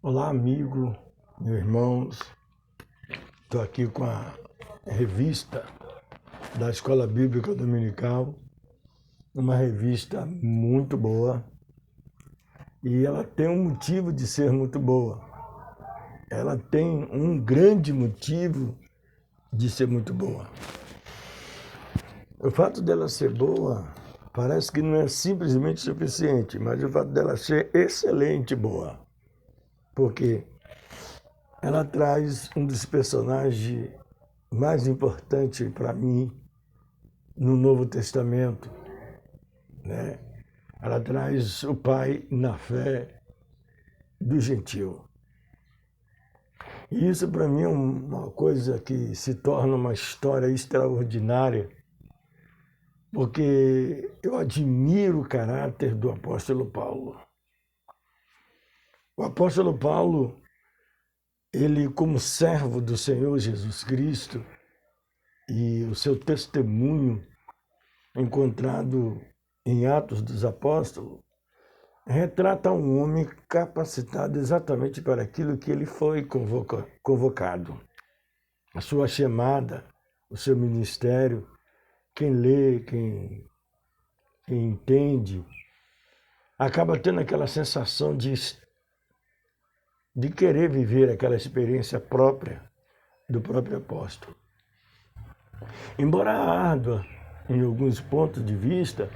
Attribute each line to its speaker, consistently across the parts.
Speaker 1: Olá, amigo, meus irmãos. Estou aqui com a revista da Escola Bíblica Dominical, uma revista muito boa, e ela tem um motivo de ser muito boa. Ela tem um grande motivo de ser muito boa. O fato dela ser boa parece que não é simplesmente suficiente, mas o fato dela ser excelente boa, porque ela traz um dos personagens mais importantes para mim no Novo Testamento, né? Ela traz o pai na fé do gentio. E isso para mim é uma coisa que se torna uma história extraordinária, porque eu admiro o caráter do apóstolo Paulo. O apóstolo Paulo, ele como servo do Senhor Jesus Cristo, e o seu testemunho encontrado em Atos dos Apóstolos, retrata um homem capacitado exatamente para aquilo que ele foi convocado. A sua chamada, o seu ministério, quem lê, quem entende, acaba tendo aquela sensação de querer viver aquela experiência própria do próprio apóstolo. Embora árdua em alguns pontos de vista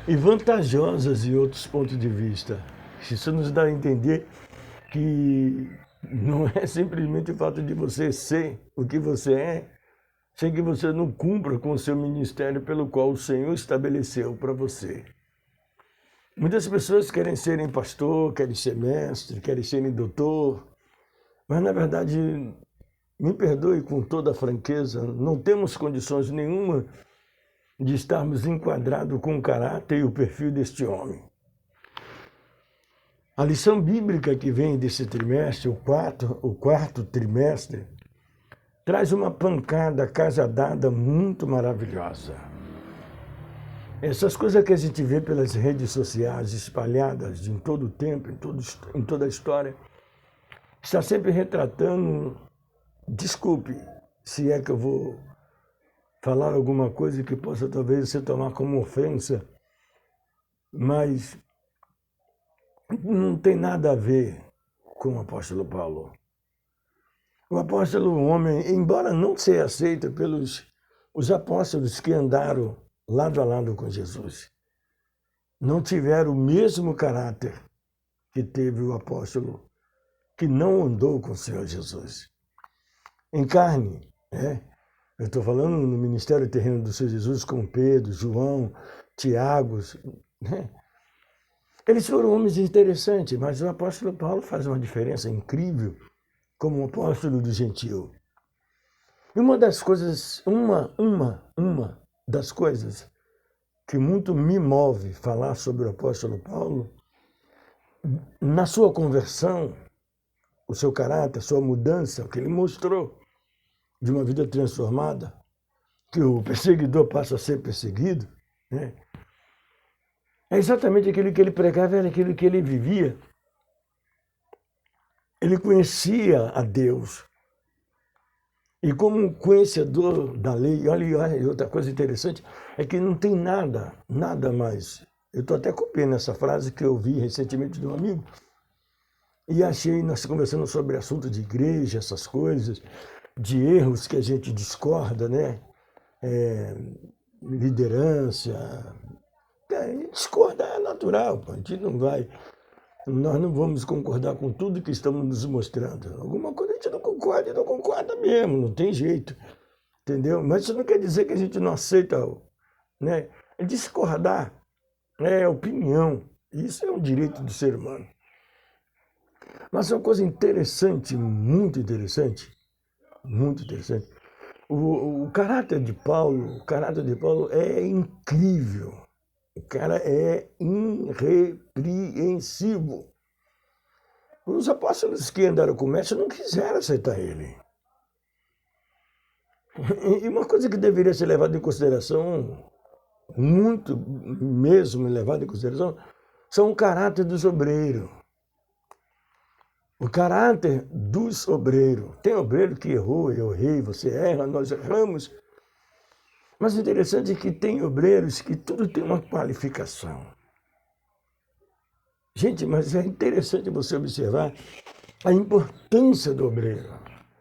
Speaker 1: e vantajosas em outros pontos de vista, isso nos dá a entender que não é simplesmente o fato de você ser o que você é, sem que você não cumpra com o seu ministério pelo qual o Senhor estabeleceu para você. Muitas pessoas querem serem pastor, querem ser mestre, querem serem doutor, mas na verdade, me perdoe com toda a franqueza, não temos condições nenhuma de estarmos enquadrados com o caráter e o perfil deste homem. A lição bíblica que vem desse trimestre, o quarto trimestre, traz uma pancada casada muito maravilhosa. Essas coisas que a gente vê pelas redes sociais espalhadas em todo o tempo, em toda a história, está sempre retratando, desculpe se é que eu vou falar alguma coisa que possa talvez se tomar como ofensa, mas não tem nada a ver com o apóstolo Paulo. O apóstolo, um homem, embora não seja aceito pelos os apóstolos que andaram lado a lado com Jesus, não tiveram o mesmo caráter que teve o apóstolo que não andou com o Senhor Jesus. Em carne, né? Eu estou falando no ministério terreno do Senhor Jesus com Pedro, João, Tiago, né? Eles foram homens interessantes, mas o apóstolo Paulo faz uma diferença incrível como um apóstolo do gentio. E uma das coisas que muito me move falar sobre o apóstolo Paulo, na sua conversão, o seu caráter, a sua mudança, o que ele mostrou de uma vida transformada, que o perseguidor passa a ser perseguido, né? É exatamente aquilo que ele pregava, era aquilo que ele vivia. Ele conhecia a Deus. E como conhecedor da lei, olha, outra coisa interessante, é que não tem nada mais. Eu estou até copiando essa frase que eu vi recentemente de um amigo, e achei, nós conversando sobre assunto de igreja, essas coisas, de erros que a gente discorda, né? Liderança. Discordar é natural, a gente não vai. Nós não vamos concordar com tudo que estamos nos mostrando. Alguma coisa a gente não concorda e não concorda mesmo, não tem jeito. Entendeu? Mas isso não quer dizer que a gente não aceita, né? Discordar é opinião. Isso é um direito do ser humano. Mas é uma coisa interessante, muito interessante, muito interessante. O caráter de Paulo é incrível. O cara é irrepreensível. Os apóstolos que andaram com o mestre não quiseram aceitar ele. E uma coisa que deveria ser levada em consideração, muito mesmo levada em consideração, são o caráter dos obreiros. O caráter dos obreiros. Tem obreiro que errou, eu errei, você erra, nós erramos. Mas o interessante é que tem obreiros que tudo tem uma qualificação. Gente, mas é interessante você observar a importância do obreiro,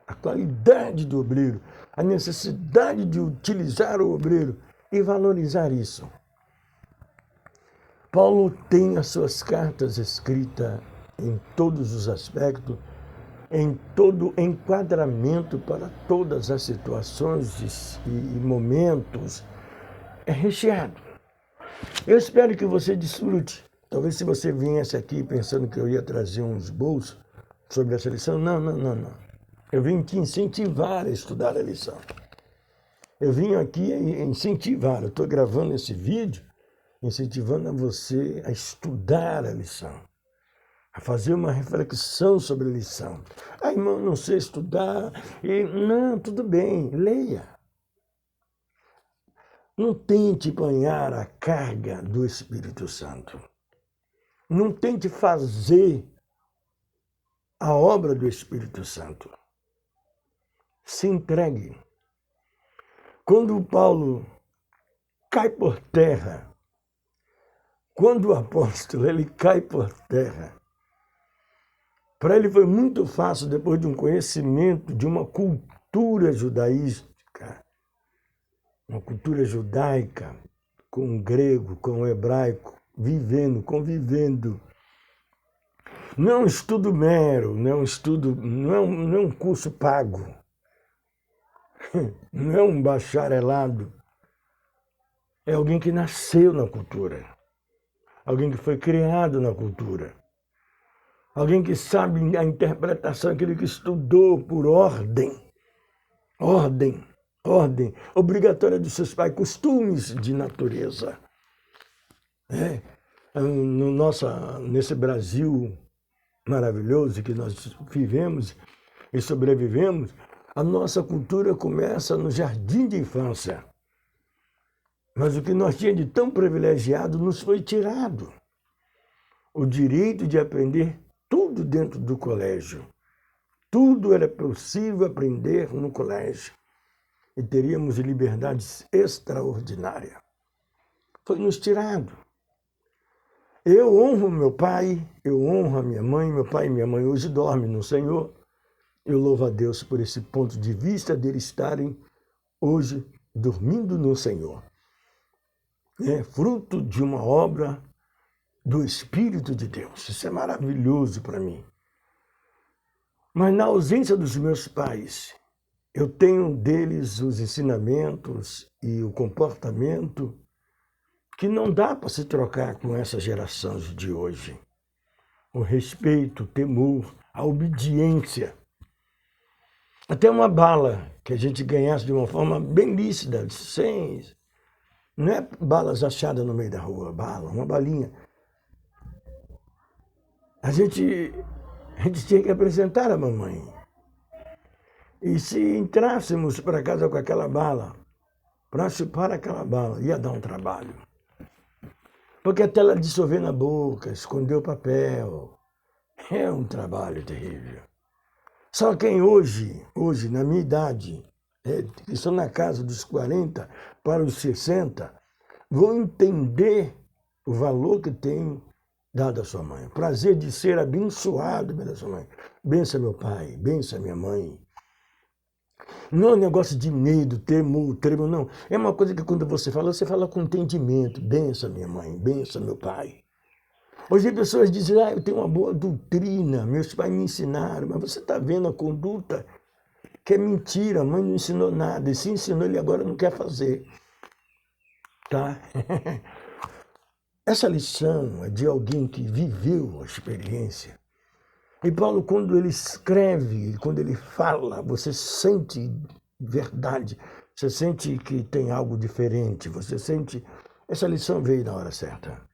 Speaker 1: a qualidade do obreiro, a necessidade de utilizar o obreiro e valorizar isso. Paulo tem as suas cartas escritas em todos os aspectos, em todo enquadramento para todas as situações e momentos. É recheado. Eu espero que você desfrute. Talvez se você viesse aqui pensando que eu ia trazer uns bolsos sobre essa lição, não. Eu vim te incentivar a estudar a lição. Eu vim aqui incentivar, eu estou gravando esse vídeo, incentivando a você a estudar a lição, a fazer uma reflexão sobre a lição. Ah, irmão, não sei estudar. Não, tudo bem, leia. Não tente apanhar a carga do Espírito Santo. Não tente fazer a obra do Espírito Santo. Se entregue. Quando Paulo cai por terra, quando o apóstolo ele cai por terra, para ele foi muito fácil, depois de um conhecimento de uma cultura judaística, uma cultura judaica, com o grego, com o hebraico, convivendo. Não é um estudo mero, não é um curso pago, não é um bacharelado. É alguém que nasceu na cultura, alguém que foi criado na cultura, alguém que sabe a interpretação, aquele que estudou por ordem obrigatória dos seus pais, costumes de natureza. Nesse Brasil maravilhoso que nós vivemos e sobrevivemos, a nossa cultura começa no jardim de infância. Mas o que nós tínhamos de tão privilegiado nos foi tirado. O direito de aprender tudo dentro do colégio. Tudo era possível aprender no colégio. E teríamos liberdades extraordinárias. Foi nos tirado. Eu honro meu pai, eu honro a minha mãe, meu pai e minha mãe hoje dormem no Senhor. Eu louvo a Deus por esse ponto de vista deles estarem hoje dormindo no Senhor. É fruto de uma obra do Espírito de Deus. Isso é maravilhoso para mim. Mas na ausência dos meus pais, eu tenho deles os ensinamentos e o comportamento que não dá para se trocar com essa geração de hoje. O respeito, o temor, a obediência. Até uma bala que a gente ganhasse de uma forma bem lícita, sem... Não é balas achadas no meio da rua, uma balinha. A gente tinha que apresentar a mamãe. E se entrássemos para casa com aquela bala, para chupar aquela bala, ia dar um trabalho. Porque até ela dissolver na boca, esconder o papel, é um trabalho terrível. Só quem hoje, na minha idade, que estão na casa dos 40 para os 60, vão entender o valor que tem dado a sua mãe. O prazer de ser abençoado pela sua mãe. Bença meu pai, bença minha mãe. Não é um negócio de medo, temor, não. É uma coisa que quando você fala com entendimento. Bença minha mãe, bença meu pai. Hoje as pessoas dizem, eu tenho uma boa doutrina, meus pais me ensinaram, mas você está vendo a conduta que é mentira, a mãe não ensinou nada, e se ensinou, ele agora não quer fazer. Tá? Essa lição é de alguém que viveu a experiência. E Paulo, quando ele escreve, quando ele fala, você sente verdade, você sente que tem algo diferente, você sente... Essa lição veio na hora certa.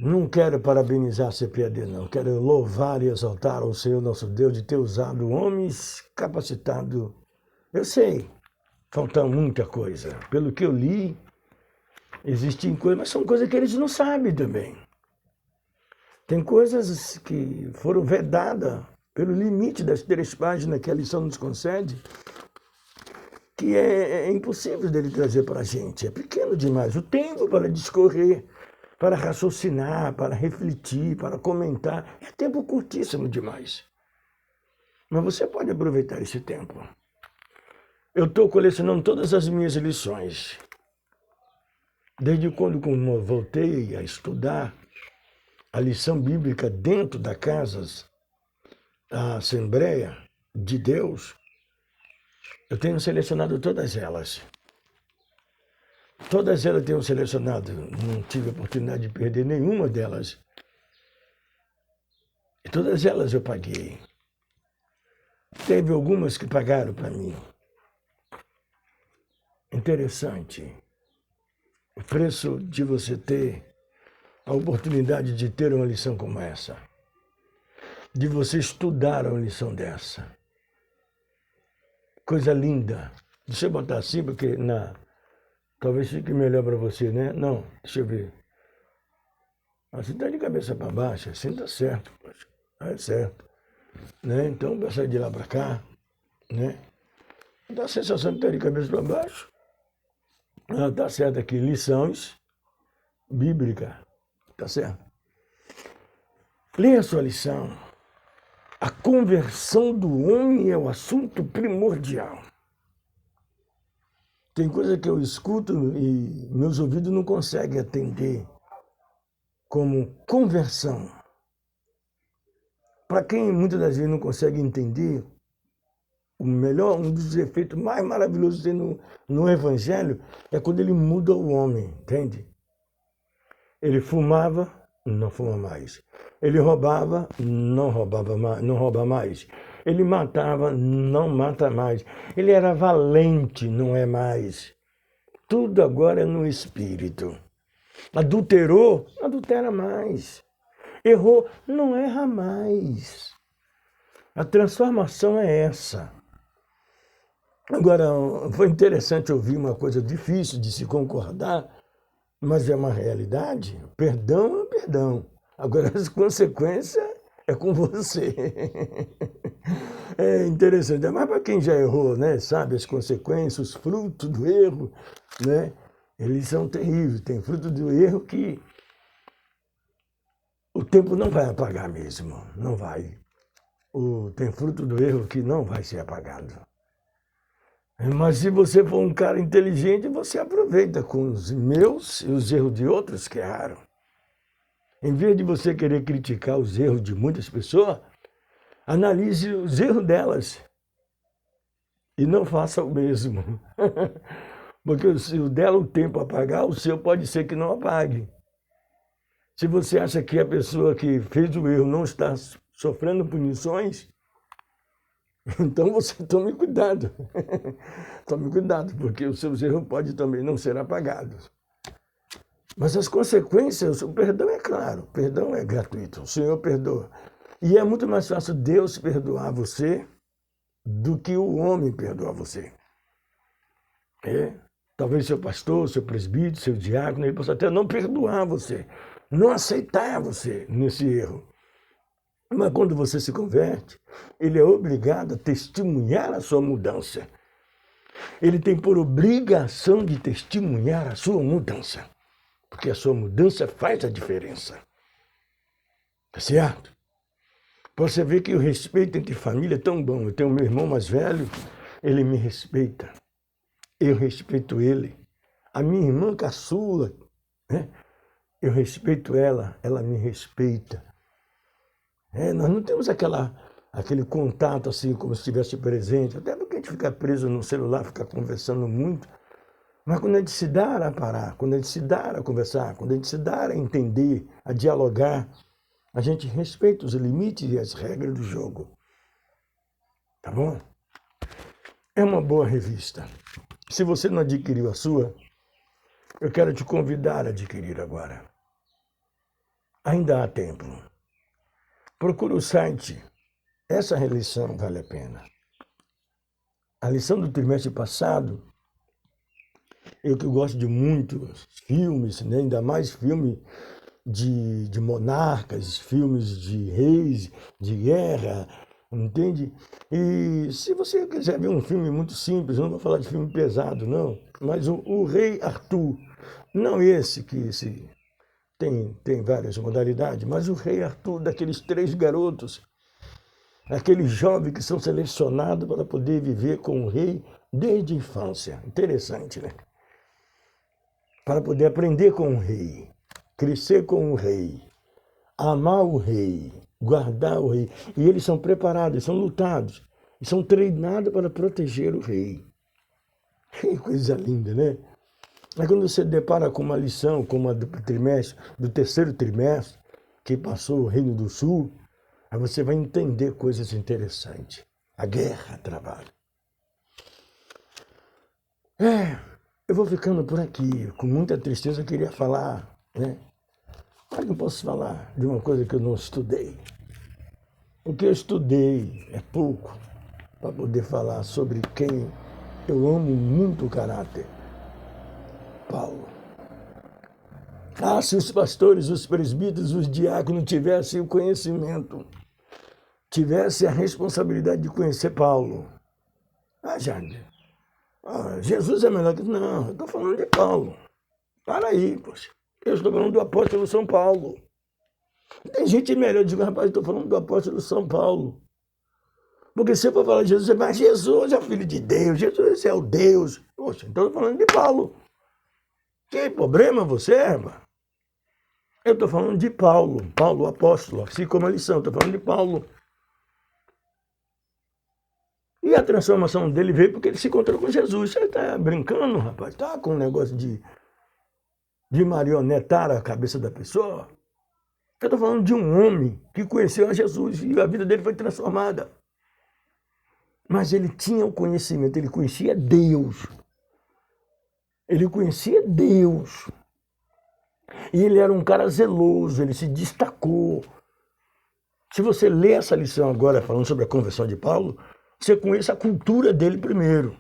Speaker 1: Não quero parabenizar a CPAD, não. Quero louvar e exaltar ao Senhor nosso Deus de ter usado homens capacitados. Eu sei, falta muita coisa. Pelo que eu li, existem coisas, mas são coisas que eles não sabem também. Tem coisas que foram vedadas pelo limite das 3 páginas que a lição nos concede, que é impossível dele trazer para a gente. É pequeno demais. O tempo para discorrer, para raciocinar, para refletir, para comentar, é tempo curtíssimo demais. Mas você pode aproveitar esse tempo. Eu estou colecionando todas as minhas lições. Desde quando voltei a estudar a lição bíblica dentro da casa, a Assembleia de Deus, eu tenho selecionado todas elas. Todas elas eu tenho selecionado. Não tive a oportunidade de perder nenhuma delas. E todas elas eu paguei. Teve algumas que pagaram para mim. Interessante. O preço de você ter a oportunidade de ter uma lição como essa. De você estudar uma lição dessa. Coisa linda. Deixa eu botar assim, porque talvez fique melhor para você, né? Não, deixa eu ver. Assim tá de cabeça para baixo, assim tá certo. É certo. Né? Então, vai sair de lá para cá. Né? Dá a sensação de estar de cabeça para baixo. Tá certo aqui, lições bíblicas. Tá certo? Leia a sua lição. A conversão do homem é o assunto primordial. Tem coisa que eu escuto e meus ouvidos não conseguem atender como conversão. Para quem muitas das vezes não consegue entender, um dos efeitos mais maravilhosos no Evangelho é quando ele muda o homem, entende? Ele fumava, não fuma mais. Ele roubava, não rouba mais. Ele matava, não mata mais. Ele era valente, não é mais. Tudo agora é no espírito. Adulterou, não adultera mais. Errou, não erra mais. A transformação é essa. Agora, foi interessante ouvir uma coisa difícil de se concordar, mas é uma realidade. Perdão é perdão. Agora, as consequências é com você. É interessante, mas para quem já errou, né, sabe as consequências, os frutos do erro, né, eles são terríveis. Tem fruto do erro que o tempo não vai apagar mesmo, não vai. Tem fruto do erro que não vai ser apagado. Mas se você for um cara inteligente, você aproveita com os meus e os erros de outros que erraram. Em vez de você querer criticar os erros de muitas pessoas, analise os erros delas e não faça o mesmo. Porque se o dela o tempo apagar, o seu pode ser que não apague. Se você acha que a pessoa que fez o erro não está sofrendo punições, então você tome cuidado. Tome cuidado, porque os seus erros podem também não ser apagados. Mas as consequências, o perdão é claro, o perdão é gratuito, o Senhor perdoa. E é muito mais fácil Deus perdoar você do que o homem perdoar você. Talvez seu pastor, seu presbítero, seu diácono, ele possa até não perdoar você, não aceitar você nesse erro. Mas quando você se converte, ele é obrigado a testemunhar a sua mudança. Ele tem por obrigação de testemunhar a sua mudança. Porque a sua mudança faz a diferença. Tá certo? Você vê que o respeito entre família é tão bom. Eu tenho meu irmão mais velho, ele me respeita. Eu respeito ele. A minha irmã caçula, né? Eu respeito ela, ela me respeita. Nós não temos aquele contato assim, como se estivesse presente, até porque a gente fica preso no celular, fica conversando muito. Mas quando a gente se dá a parar, quando a gente se dá a conversar, quando a gente se dá a entender, a dialogar, a gente respeita os limites e as regras do jogo. Tá bom? É uma boa revista. Se você não adquiriu a sua, eu quero te convidar a adquirir agora. Ainda há tempo. Procura o site. Essa lição vale a pena. A lição do trimestre passado, eu que gosto de muitos filmes, né? Ainda mais filme de monarcas, filmes de reis, de guerra, entende? E se você quiser ver um filme muito simples, eu não vou falar de filme pesado, não, mas o Rei Arthur, não esse que tem várias modalidades, mas o Rei Arthur, daqueles 3 garotos, aqueles jovens que são selecionados para poder viver com o rei desde a infância. Interessante, né? Para poder aprender com o rei, crescer com o rei, amar o rei, guardar o rei. E eles são preparados, eles são lutados, e são treinados para proteger o rei. Que coisa linda, né? Mas quando você depara com uma lição, como a do trimestre, do terceiro trimestre, que passou o Reino do Sul, aí você vai entender coisas interessantes. A guerra trabalha. Eu vou ficando por aqui. Com muita tristeza eu queria falar, né? Mas não posso falar de uma coisa que eu não estudei. O que eu estudei é pouco para poder falar sobre quem eu amo muito o caráter. Paulo. Se os pastores, os presbíteros, os diáconos tivessem o conhecimento, tivessem a responsabilidade de conhecer Paulo. Jade, Jesus é melhor que... Não, eu estou falando de Paulo. Para aí, poxa. Eu estou falando do apóstolo São Paulo. Tem gente melhor, eu digo, rapaz, eu estou falando do apóstolo São Paulo. Porque se eu for falar de Jesus, mas Jesus é o Filho de Deus, Jesus é o Deus. Poxa, então eu estou falando de Paulo. Que problema você, irmão? Eu estou falando de Paulo, Paulo, o apóstolo, assim como a lição, estou falando de Paulo. E a transformação dele veio porque ele se encontrou com Jesus. Você está brincando, rapaz? Está com um negócio de marionetar a cabeça da pessoa? Eu estou falando de um homem que conheceu a Jesus e a vida dele foi transformada. Mas ele tinha o conhecimento, ele conhecia Deus. Ele conhecia Deus. E ele era um cara zeloso, ele se destacou. Se você ler essa lição agora, falando sobre a conversão de Paulo, você conhece a cultura dele primeiro.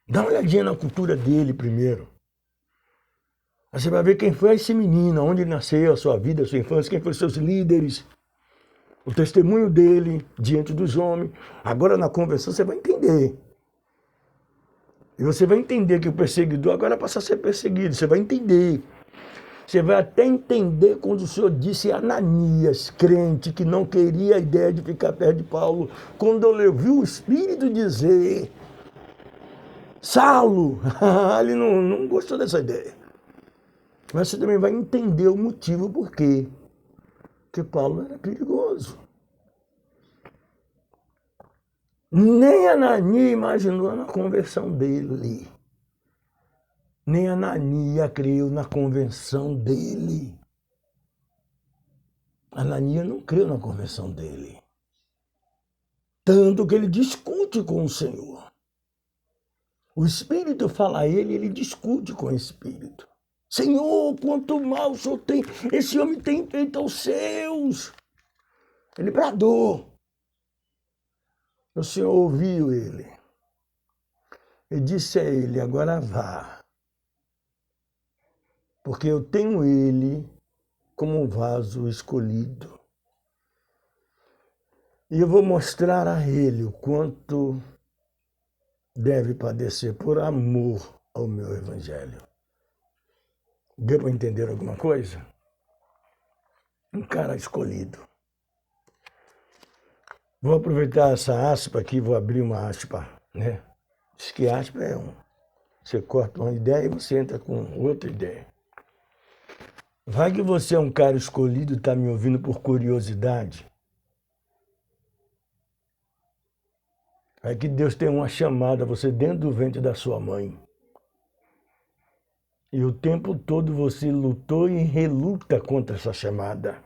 Speaker 1: Dá uma olhadinha na cultura dele primeiro. Aí você vai ver quem foi esse menino, onde ele nasceu, a sua vida, a sua infância, quem foram seus líderes, o testemunho dele diante dos homens. Agora na conversão você vai entender. E você vai entender que o perseguidor agora passa a ser perseguido. Você vai entender. Você vai até entender quando o Senhor disse a Ananias, crente, que não queria a ideia de ficar perto de Paulo, quando eu ouvi o Espírito dizer, Saulo, ele não gostou dessa ideia. Mas você também vai entender o motivo por quê. Porque Paulo era perigoso. Nem Ananias imaginou na conversão dele. Nem Ananias creu na conversão dele. Ananias não creu na conversão dele. Tanto que ele discute com o Senhor. O Espírito fala a ele, ele discute com o Espírito. Senhor, quanto mal o Senhor tem, esse homem tem feito aos seus. Ele bradou. O Senhor ouviu ele. E disse a ele, agora vá. Porque eu tenho ele como um vaso escolhido. E eu vou mostrar a ele o quanto deve padecer por amor ao meu evangelho. Deu para entender alguma coisa? Um cara escolhido. Vou aproveitar essa aspa aqui, vou abrir uma aspa, né? Diz que aspa é você corta uma ideia e você entra com outra ideia. Vai que você é um cara escolhido e está me ouvindo por curiosidade. Vai que Deus tem uma chamada, você dentro do ventre da sua mãe. E o tempo todo você lutou e reluta contra essa chamada.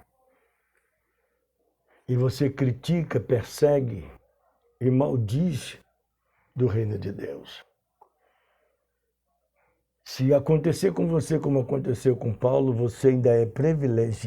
Speaker 1: E você critica, persegue e maldiz do reino de Deus. Se acontecer com você como aconteceu com Paulo, você ainda é privilegiado.